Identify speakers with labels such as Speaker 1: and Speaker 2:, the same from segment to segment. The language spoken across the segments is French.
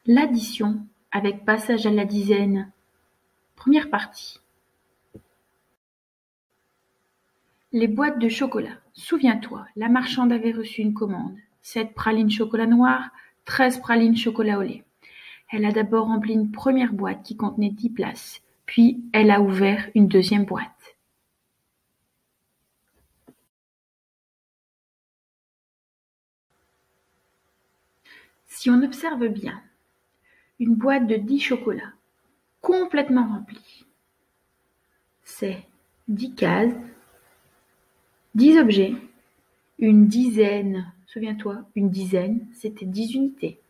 Speaker 1: L'addition avec passage à la dizaine. Première partie. Les boîtes de chocolat. Souviens-toi, la marchande avait reçu une commande. 7 pralines chocolat noir, 13 pralines chocolat au lait. Elle a d'abord rempli une première boîte qui contenait 10 places, puis elle a ouvert une deuxième boîte. Si on observe bien, une boîte de 10 chocolats, complètement remplie, c'est 10 cases, 10 objets, une dizaine, souviens-toi, une dizaine, c'était 10 unités.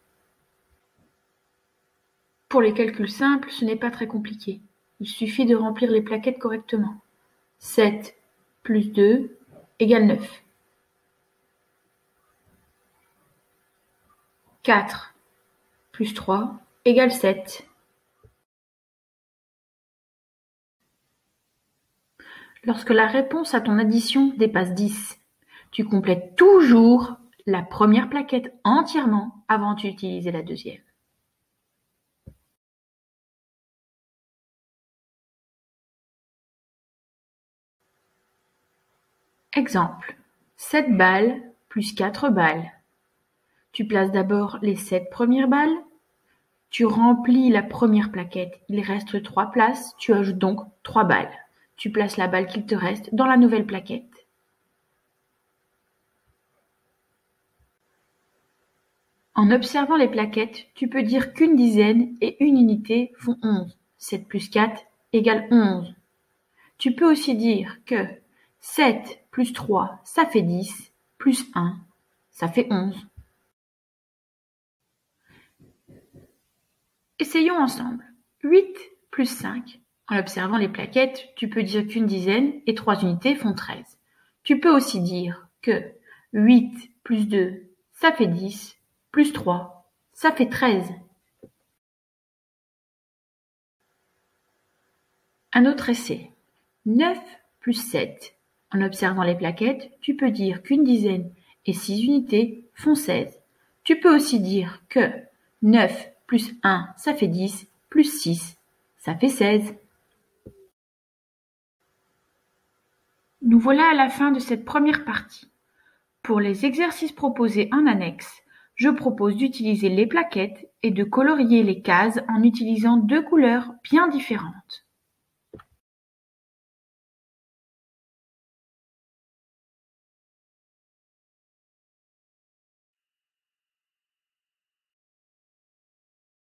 Speaker 1: Pour les calculs simples, ce n'est pas très compliqué. Il suffit de remplir les plaquettes correctement. 7 plus 2 égale 9. 4 plus 3 égale 7. Lorsque la réponse à ton addition dépasse 10, tu complètes toujours la première plaquette entièrement avant d'utiliser la deuxième. Exemple, 7 balles plus 4 balles. Tu places d'abord les 7 premières balles, tu remplis la première plaquette, il reste 3 places, tu ajoutes donc 3 balles. Tu places la balle qu'il te reste dans la nouvelle plaquette. En observant les plaquettes, tu peux dire qu'une dizaine et une unité font 11. 7 plus 4 égale 11. Tu peux aussi dire que 7 plus 3, ça fait 10, plus 1, ça fait 11. Essayons ensemble. 8 plus 5. En observant les plaquettes, tu peux dire qu'une dizaine et 3 unités font 13. Tu peux aussi dire que 8 plus 2, ça fait 10, plus 3, ça fait 13. Un autre essai. 9 plus 7. En observant les plaquettes, tu peux dire qu'une dizaine et 6 unités font 16. Tu peux aussi dire que 9 plus 1, ça fait 10, plus 6, ça fait 16. Nous voilà à la fin de cette première partie. Pour les exercices proposés en annexe, je propose d'utiliser les plaquettes et de colorier les cases en utilisant 2 couleurs bien différentes.